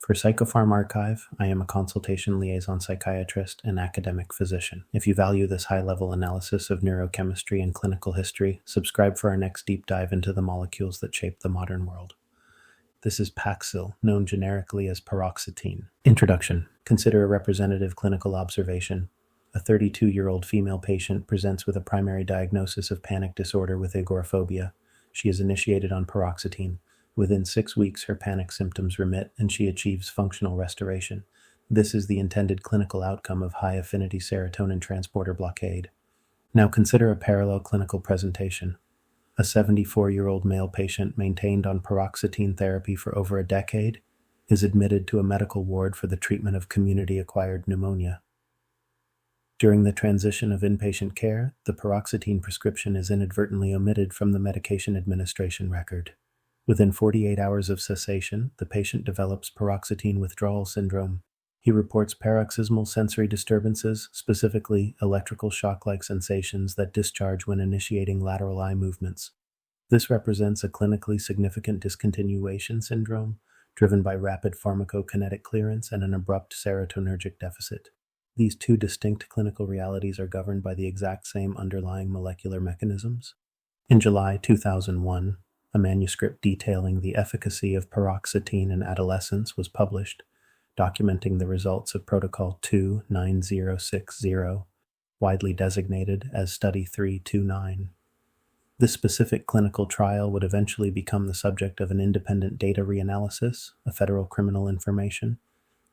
For Psychopharm Archive, I am a consultation liaison psychiatrist and academic physician. If you value this high-level analysis of neurochemistry and clinical history, subscribe for our next deep dive into the molecules that shape the modern world. This is Paxil, known generically as Paroxetine. Introduction. Consider a representative clinical observation. A 32-year-old female patient presents with a primary diagnosis of panic disorder with agoraphobia. She is initiated on paroxetine. Within 6 weeks, her panic symptoms remit and she achieves functional restoration. This is the intended clinical outcome of high-affinity serotonin transporter blockade. Now consider a parallel clinical presentation. A 74-year-old male patient maintained on paroxetine therapy for over a decade is admitted to a medical ward for the treatment of community-acquired pneumonia. During the transition of inpatient care, the paroxetine prescription is inadvertently omitted from the medication administration record. Within 48 hours of cessation, the patient develops paroxetine withdrawal syndrome. He reports paroxysmal sensory disturbances, specifically electrical shock-like sensations that discharge when initiating lateral eye movements. This represents a clinically significant discontinuation syndrome, driven by rapid pharmacokinetic clearance and an abrupt serotonergic deficit. These two distinct clinical realities are governed by the exact same underlying molecular mechanisms. In July 2001, a manuscript detailing the efficacy of paroxetine in adolescents was published, documenting the results of Protocol 29060, widely designated as Study 329. This specific clinical trial would eventually become the subject of an independent data reanalysis, a federal criminal information,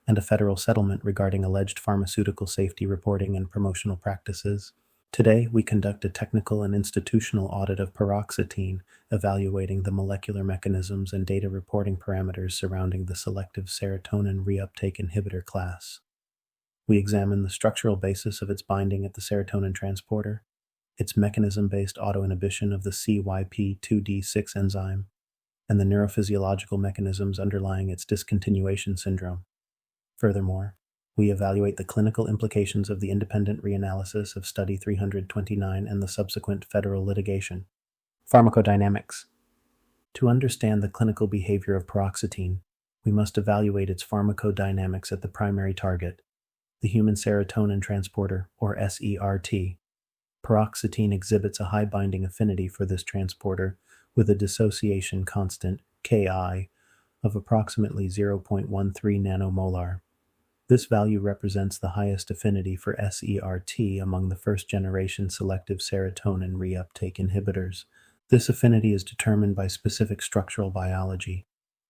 and a federal settlement regarding alleged pharmaceutical safety reporting and promotional practices. Today, we conduct a technical and institutional audit of paroxetine, evaluating the molecular mechanisms and data reporting parameters surrounding the selective serotonin reuptake inhibitor class. We examine the structural basis of its binding at the serotonin transporter, its mechanism-based autoinhibition of the CYP2D6 enzyme, and the neurophysiological mechanisms underlying its discontinuation syndrome. Furthermore, we evaluate the clinical implications of the independent reanalysis of Study 329 and the subsequent federal litigation. Pharmacodynamics. To understand the clinical behavior of paroxetine, we must evaluate its pharmacodynamics at the primary target, the human serotonin transporter, or SERT. Paroxetine exhibits a high binding affinity for this transporter with a dissociation constant, Ki, of approximately 0.13 nanomolar. This value represents the highest affinity for SERT among the first-generation selective serotonin reuptake inhibitors. This affinity is determined by specific structural biology.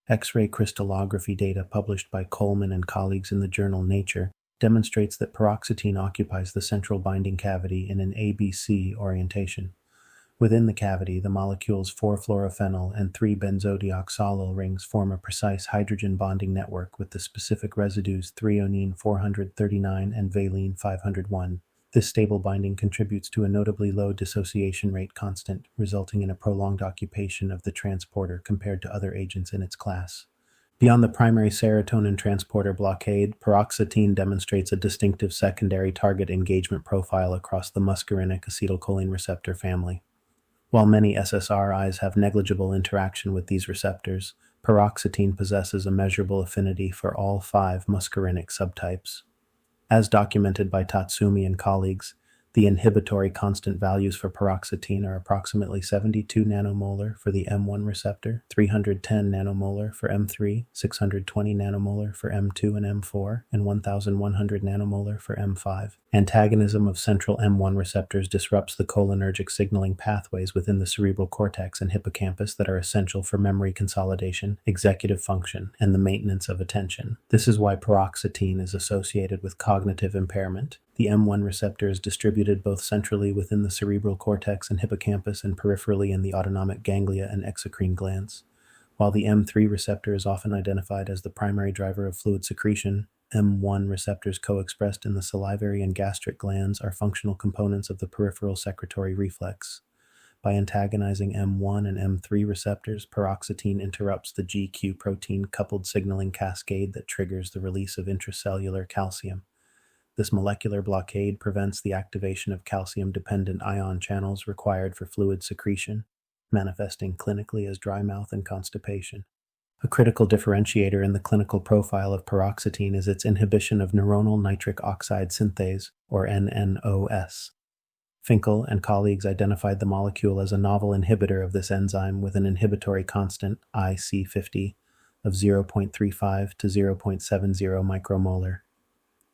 X-ray crystallography data published by Coleman and colleagues in the journal Nature demonstrates that paroxetine occupies the central binding cavity in an ABC orientation. Within the cavity, the molecules 4-fluorophenyl and 3-benzodioxyl rings form a precise hydrogen bonding network with the specific residues threonine 439 and valine 501. This stable binding contributes to a notably low dissociation rate constant, resulting in a prolonged occupation of the transporter compared to other agents in its class. Beyond the primary serotonin transporter blockade, paroxetine demonstrates a distinctive secondary target engagement profile across the muscarinic acetylcholine receptor family. While many SSRIs have negligible interaction with these receptors, paroxetine possesses a measurable affinity for all 5 muscarinic subtypes. As documented by Tatsumi and colleagues, the inhibitory constant values for paroxetine are approximately 72 nanomolar for the M1 receptor, 310 nanomolar for M3, 620 nanomolar for M2 and M4, and 1100 nanomolar for M5. Antagonism of central M1 receptors disrupts the cholinergic signaling pathways within the cerebral cortex and hippocampus that are essential for memory consolidation, executive function, and the maintenance of attention. This is why paroxetine is associated with cognitive impairment. The M1 receptor is distributed both centrally within the cerebral cortex and hippocampus and peripherally in the autonomic ganglia and exocrine glands. While the M3 receptor is often identified as the primary driver of fluid secretion, M1 receptors co-expressed in the salivary and gastric glands are functional components of the peripheral secretory reflex. By antagonizing M1 and M3 receptors, paroxetine interrupts the GQ protein-coupled signaling cascade that triggers the release of intracellular calcium. This molecular blockade prevents the activation of calcium-dependent ion channels required for fluid secretion, manifesting clinically as dry mouth and constipation. A critical differentiator in the clinical profile of paroxetine is its inhibition of neuronal nitric oxide synthase, or nNOS. Finkel and colleagues identified the molecule as a novel inhibitor of this enzyme with an inhibitory constant, IC50, of 0.35 to 0.70 micromolar.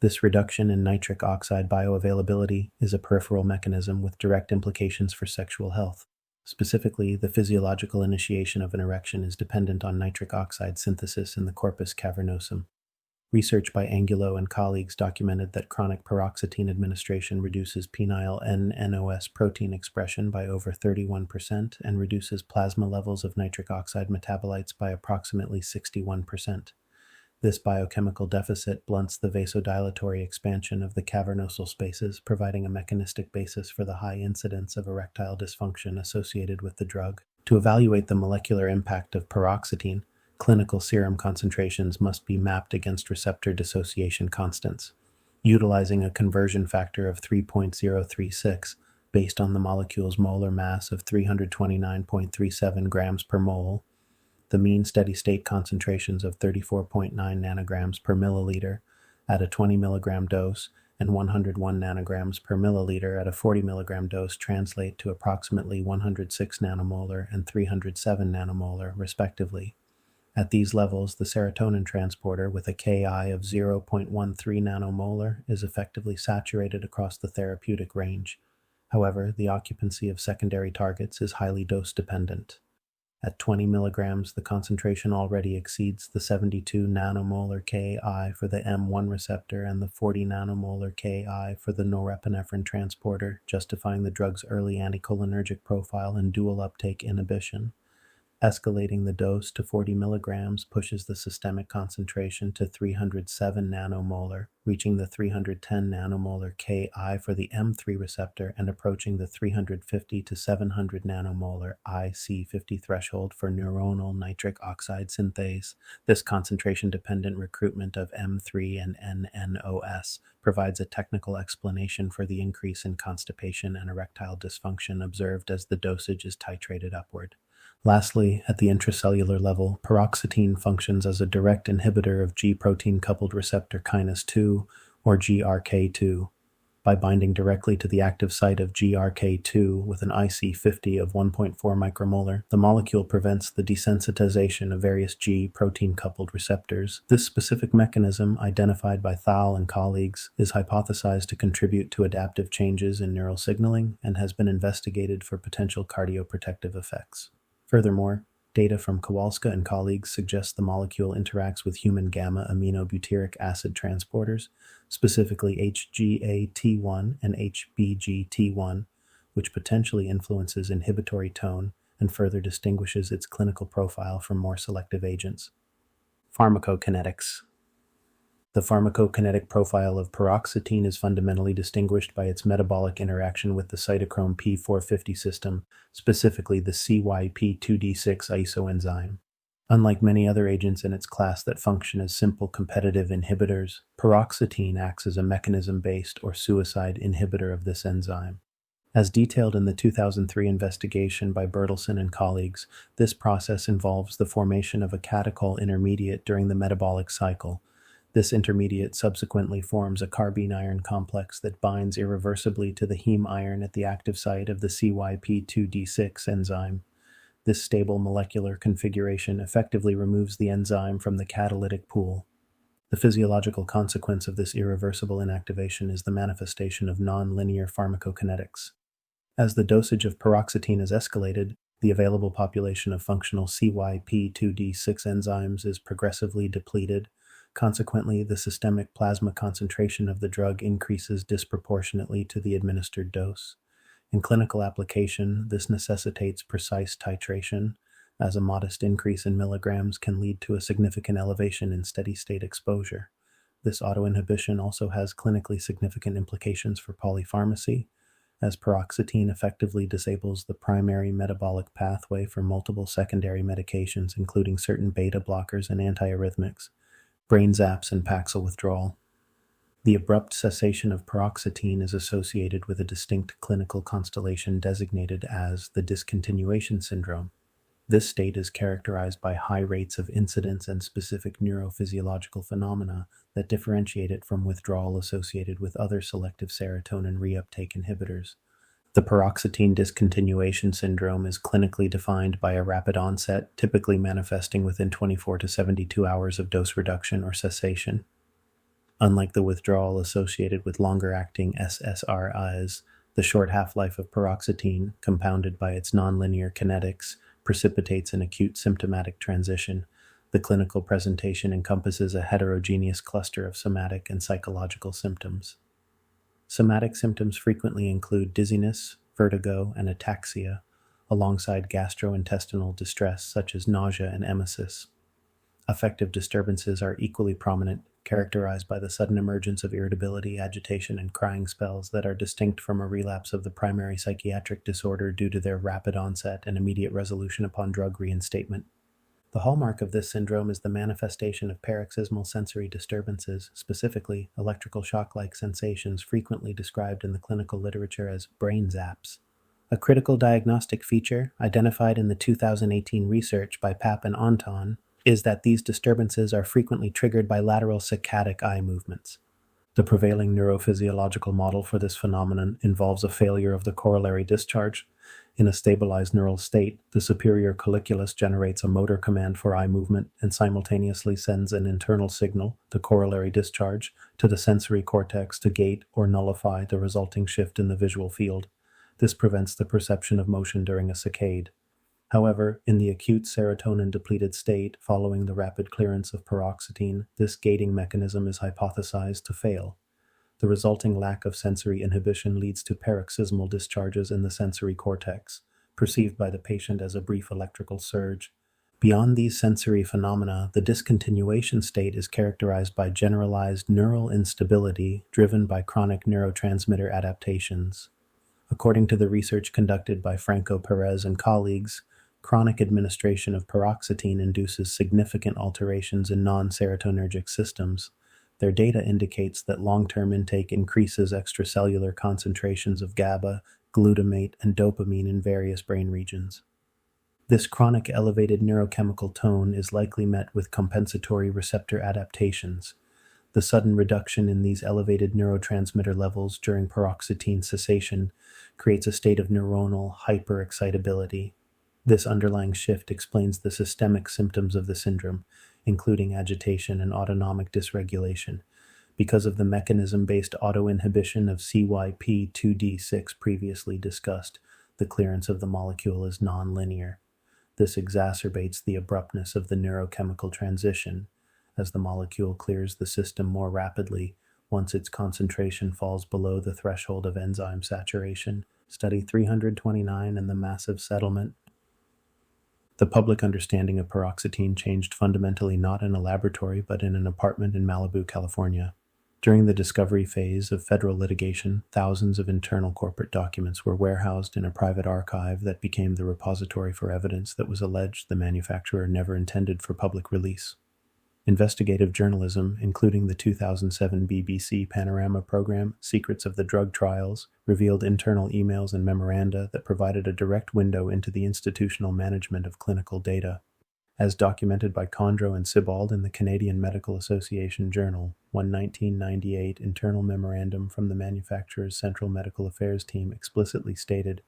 This reduction in nitric oxide bioavailability is a peripheral mechanism with direct implications for sexual health. Specifically, the physiological initiation of an erection is dependent on nitric oxide synthesis in the corpus cavernosum. Research by Angulo and colleagues documented that chronic paroxetine administration reduces penile nNOS protein expression by over 31% and reduces plasma levels of nitric oxide metabolites by approximately 61%. This biochemical deficit blunts the vasodilatory expansion of the cavernosal spaces, providing a mechanistic basis for the high incidence of erectile dysfunction associated with the drug. To evaluate the molecular impact of paroxetine, clinical serum concentrations must be mapped against receptor dissociation constants. Utilizing a conversion factor of 3.036, based on the molecule's molar mass of 329.37 grams per mole, the mean steady-state concentrations of 34.9 nanograms per milliliter at a 20 milligram dose and 101 nanograms per milliliter at a 40 milligram dose translate to approximately 106 nanomolar and 307 nanomolar, respectively. At these levels, the serotonin transporter with a Ki of 0.13 nanomolar is effectively saturated across the therapeutic range. However, the occupancy of secondary targets is highly dose-dependent. At 20 milligrams, the concentration already exceeds the 72 nanomolar Ki for the M1 receptor and the 40 nanomolar Ki for the norepinephrine transporter, justifying the drug's early anticholinergic profile and dual uptake inhibition. Escalating the dose to 40 milligrams pushes the systemic concentration to 307 nanomolar, reaching the 310 nanomolar Ki for the M3 receptor and approaching the 350 to 700 nanomolar IC50 threshold for neuronal nitric oxide synthase. This concentration-dependent recruitment of M3 and nNOS provides a technical explanation for the increase in constipation and erectile dysfunction observed as the dosage is titrated upward. Lastly, at the intracellular level, paroxetine functions as a direct inhibitor of G-protein-coupled receptor kinase 2, or GRK2. By binding directly to the active site of GRK2 with an IC50 of 1.4 micromolar, the molecule prevents the desensitization of various G-protein-coupled receptors. This specific mechanism, identified by Thal and colleagues, is hypothesized to contribute to adaptive changes in neural signaling and has been investigated for potential cardioprotective effects. Furthermore, data from Kowalska and colleagues suggest the molecule interacts with human gamma-aminobutyric acid transporters, specifically HGAT1 and HBGT1, which potentially influences inhibitory tone and further distinguishes its clinical profile from more selective agents. Pharmacokinetics. The pharmacokinetic profile of paroxetine is fundamentally distinguished by its metabolic interaction with the cytochrome P450 system, specifically the CYP2D6 isoenzyme. Unlike many other agents in its class that function as simple competitive inhibitors, paroxetine acts as a mechanism-based or suicide inhibitor of this enzyme. As detailed in the 2003 investigation by Bertelsen and colleagues, this process involves the formation of a catechol intermediate during the metabolic cycle. This intermediate subsequently forms a carbene-iron complex that binds irreversibly to the heme iron at the active site of the CYP2D6 enzyme. This stable molecular configuration effectively removes the enzyme from the catalytic pool. The physiological consequence of this irreversible inactivation is the manifestation of non-linear pharmacokinetics. As the dosage of paroxetine is escalated, the available population of functional CYP2D6 enzymes is progressively depleted. Consequently, the systemic plasma concentration of the drug increases disproportionately to the administered dose. In clinical application, this necessitates precise titration, as a modest increase in milligrams can lead to a significant elevation in steady-state exposure. This autoinhibition also has clinically significant implications for polypharmacy, as paroxetine effectively disables the primary metabolic pathway for multiple secondary medications, including certain beta blockers and antiarrhythmics, brain zaps, and Paxil withdrawal. The abrupt cessation of paroxetine is associated with a distinct clinical constellation designated as the discontinuation syndrome. This state is characterized by high rates of incidence and specific neurophysiological phenomena that differentiate it from withdrawal associated with other selective serotonin reuptake inhibitors. The paroxetine discontinuation syndrome is clinically defined by a rapid onset, typically manifesting within 24 to 72 hours of dose reduction or cessation. Unlike the withdrawal associated with longer-acting SSRIs, the short half-life of paroxetine, compounded by its nonlinear kinetics, precipitates an acute symptomatic transition. The clinical presentation encompasses a heterogeneous cluster of somatic and psychological symptoms. Somatic symptoms frequently include dizziness, vertigo, and ataxia, alongside gastrointestinal distress such as nausea and emesis. Affective disturbances are equally prominent, characterized by the sudden emergence of irritability, agitation, and crying spells that are distinct from a relapse of the primary psychiatric disorder due to their rapid onset and immediate resolution upon drug reinstatement. The hallmark of this syndrome is the manifestation of paroxysmal sensory disturbances, specifically electrical shock-like sensations frequently described in the clinical literature as brain zaps. A critical diagnostic feature, identified in the 2018 research by Papp and Anton, is that these disturbances are frequently triggered by lateral saccadic eye movements. The prevailing neurophysiological model for this phenomenon involves a failure of the corollary discharge. In a stabilized neural state, the superior colliculus generates a motor command for eye movement and simultaneously sends an internal signal, the corollary discharge, to the sensory cortex to gate or nullify the resulting shift in the visual field. This prevents the perception of motion during a saccade. However, in the acute serotonin-depleted state following the rapid clearance of paroxetine, this gating mechanism is hypothesized to fail. The resulting lack of sensory inhibition leads to paroxysmal discharges in the sensory cortex, perceived by the patient as a brief electrical surge. Beyond these sensory phenomena, the discontinuation state is characterized by generalized neural instability driven by chronic neurotransmitter adaptations. According to the research conducted by Franco Perez and colleagues, chronic administration of paroxetine induces significant alterations in non-serotonergic systems. Their data indicates that long-term intake increases extracellular concentrations of GABA, glutamate, and dopamine in various brain regions. This chronic elevated neurochemical tone is likely met with compensatory receptor adaptations. The sudden reduction in these elevated neurotransmitter levels during paroxetine cessation creates a state of neuronal hyperexcitability. This underlying shift explains the systemic symptoms of the syndrome, including agitation and autonomic dysregulation. Because of the mechanism-based autoinhibition of CYP2D6 previously discussed, the clearance of the molecule is nonlinear. This exacerbates the abruptness of the neurochemical transition, as the molecule clears the system more rapidly once its concentration falls below the threshold of enzyme saturation. Study 329 and the massive settlement. The public understanding of paroxetine changed fundamentally not in a laboratory but in an apartment in Malibu, California. During the discovery phase of federal litigation, thousands of internal corporate documents were warehoused in a private archive that became the repository for evidence that was alleged the manufacturer never intended for public release. Investigative journalism, including the 2007 BBC Panorama program Secrets of the Drug Trials, revealed internal emails and memoranda that provided a direct window into the institutional management of clinical data. As documented by Condro and Sibbald in the Canadian Medical Association Journal, one 1998 internal memorandum from the manufacturer's Central Medical Affairs team explicitly stated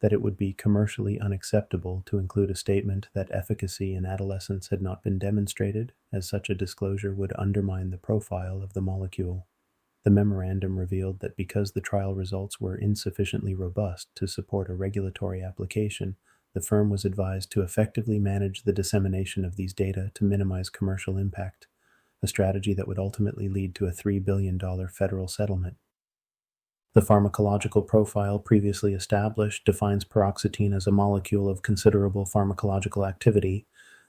that it would be commercially unacceptable to include a statement that efficacy in adolescents had not been demonstrated, as such a disclosure would undermine the profile of the molecule. The memorandum revealed that because the trial results were insufficiently robust to support a regulatory application, the firm was advised to effectively manage the dissemination of these data to minimize commercial impact, a strategy that would ultimately lead to a $3 billion federal settlement. The pharmacological profile previously established defines paroxetine as a molecule of considerable pharmacological activity,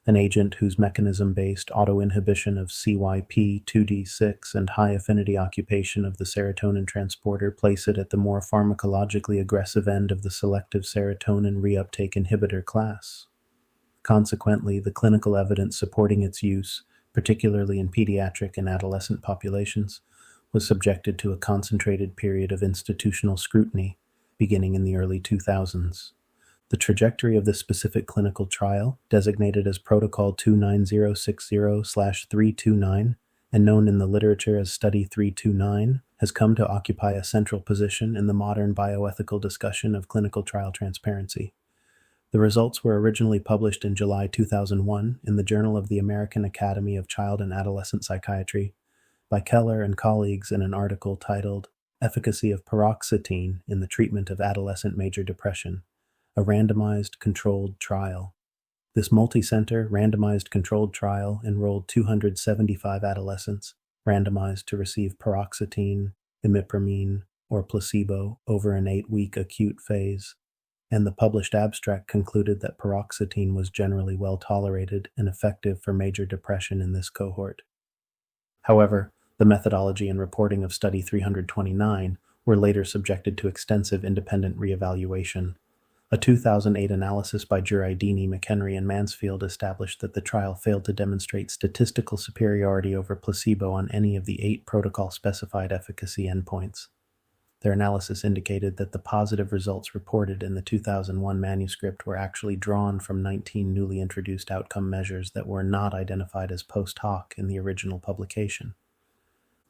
an agent whose mechanism-based autoinhibition of CYP2D6 and high-affinity occupation of the serotonin transporter place it at the more pharmacologically aggressive end of the selective serotonin reuptake inhibitor class. Consequently, the clinical evidence supporting its use, particularly in pediatric and adolescent populations, was subjected to a concentrated period of institutional scrutiny, beginning in the early 2000s. The trajectory of this specific clinical trial, designated as Protocol 29060/329 and known in the literature as Study 329, has come to occupy a central position in the modern bioethical discussion of clinical trial transparency. The results were originally published in July 2001 in the Journal of the American Academy of Child and Adolescent Psychiatry by Keller and colleagues in an article titled Efficacy of Paroxetine in the Treatment of Adolescent Major Depression, a randomized controlled trial. This multi-center randomized controlled trial enrolled 275 adolescents randomized to receive paroxetine, imipramine, or placebo over an 8-week acute phase, and the published abstract concluded that paroxetine was generally well tolerated and effective for major depression in this cohort. However, the methodology and reporting of Study 329 were later subjected to extensive independent reevaluation. A 2008 analysis by Juridini, McHenry, and Mansfield established that the trial failed to demonstrate statistical superiority over placebo on any of the 8 protocol-specified efficacy endpoints. Their analysis indicated that the positive results reported in the 2001 manuscript were actually drawn from 19 newly introduced outcome measures that were not identified as post hoc in the original publication.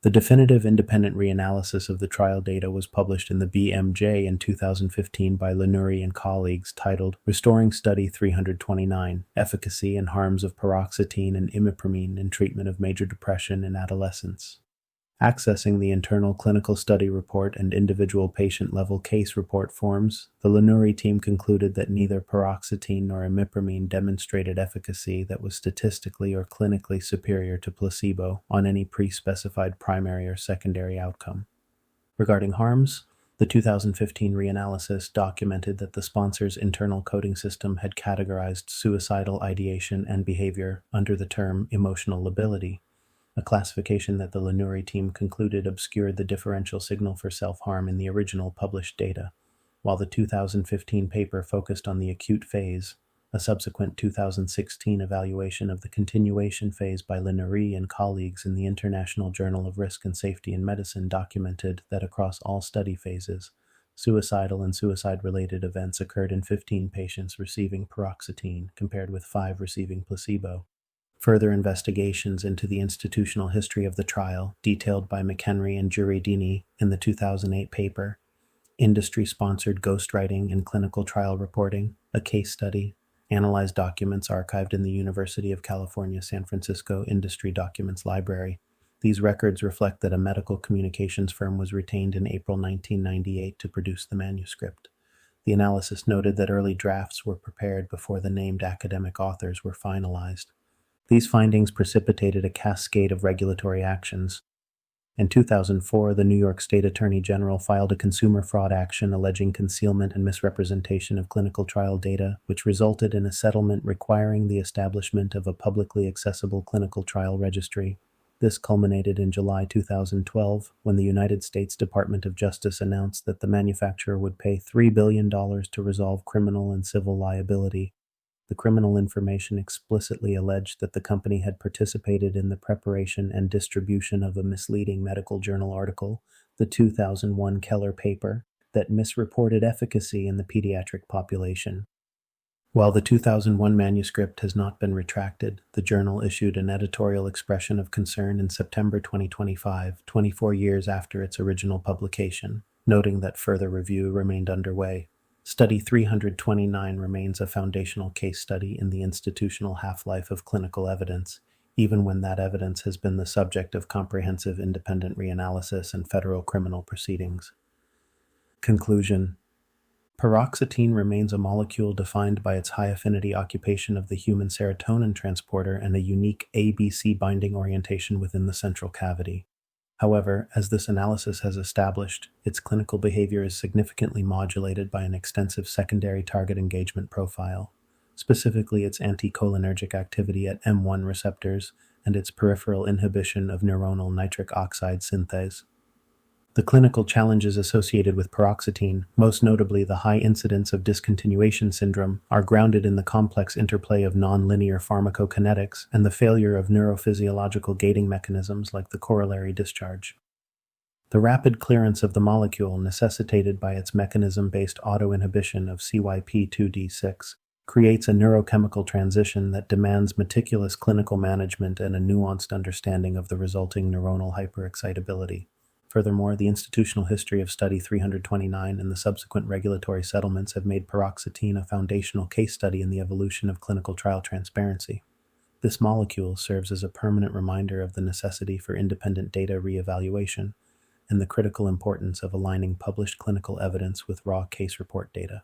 The definitive independent reanalysis of the trial data was published in the BMJ in 2015 by Lanuri and colleagues titled Restoring Study 329, Efficacy and Harms of Paroxetine and Imipramine in Treatment of Major Depression in Adolescents. Accessing the internal clinical study report and individual patient-level case report forms, the Lanuri team concluded that neither paroxetine nor imipramine demonstrated efficacy that was statistically or clinically superior to placebo on any pre-specified primary or secondary outcome. Regarding harms, the 2015 reanalysis documented that the sponsor's internal coding system had categorized suicidal ideation and behavior under the term emotional lability, a classification that the Lanuri team concluded obscured the differential signal for self-harm in the original published data, while the 2015 paper focused on the acute phase. A subsequent 2016 evaluation of the continuation phase by Lanuri and colleagues in the International Journal of Risk and Safety in Medicine documented that across all study phases, suicidal and suicide-related events occurred in 15 patients receiving paroxetine compared with 5 receiving placebo. Further investigations into the institutional history of the trial, detailed by McHenry and Juridini in the 2008 paper, Industry-Sponsored Ghostwriting in Clinical Trial Reporting, a Case Study, analyzed documents archived in the University of California, San Francisco Industry Documents Library. These records reflect that a medical communications firm was retained in April 1998 to produce the manuscript. The analysis noted that early drafts were prepared before the named academic authors were finalized. These findings precipitated a cascade of regulatory actions. In 2004, the New York State Attorney General filed a consumer fraud action alleging concealment and misrepresentation of clinical trial data, which resulted in a settlement requiring the establishment of a publicly accessible clinical trial registry. This culminated in July 2012, when the United States Department of Justice announced that the manufacturer would pay $3 billion to resolve criminal and civil liability. The criminal information explicitly alleged that the company had participated in the preparation and distribution of a misleading medical journal article, the 2001 Keller paper, that misreported efficacy in the pediatric population. While the 2001 manuscript has not been retracted, the journal issued an editorial expression of concern in September 2025, 24 years after its original publication, noting that further review remained underway. Study 329 remains a foundational case study in the institutional half-life of clinical evidence, even when that evidence has been the subject of comprehensive independent reanalysis and federal criminal proceedings. Conclusion: paroxetine remains a molecule defined by its high-affinity occupation of the human serotonin transporter and a unique ABC binding orientation within the central cavity. However, as this analysis has established, its clinical behavior is significantly modulated by an extensive secondary target engagement profile, specifically its anticholinergic activity at M1 receptors and its peripheral inhibition of neuronal nitric oxide synthase. The clinical challenges associated with paroxetine, most notably the high incidence of discontinuation syndrome, are grounded in the complex interplay of nonlinear pharmacokinetics and the failure of neurophysiological gating mechanisms like the corollary discharge. The rapid clearance of the molecule necessitated by its mechanism-based autoinhibition of CYP2D6 creates a neurochemical transition that demands meticulous clinical management and a nuanced understanding of the resulting neuronal hyperexcitability. Furthermore, the institutional history of Study 329 and the subsequent regulatory settlements have made paroxetine a foundational case study in the evolution of clinical trial transparency. This molecule serves as a permanent reminder of the necessity for independent data reevaluation and the critical importance of aligning published clinical evidence with raw case report data.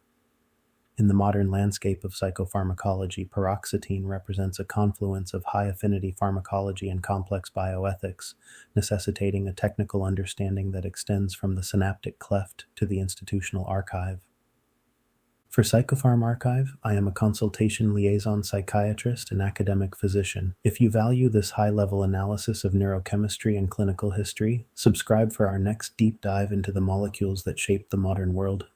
In the modern landscape of psychopharmacology, paroxetine represents a confluence of high-affinity pharmacology and complex bioethics, necessitating a technical understanding that extends from the synaptic cleft to the institutional archive. For Psychopharm Archive, I am a consultation liaison psychiatrist and academic physician. If you value this high-level analysis of neurochemistry and clinical history, subscribe for our next deep dive into the molecules that shape the modern world.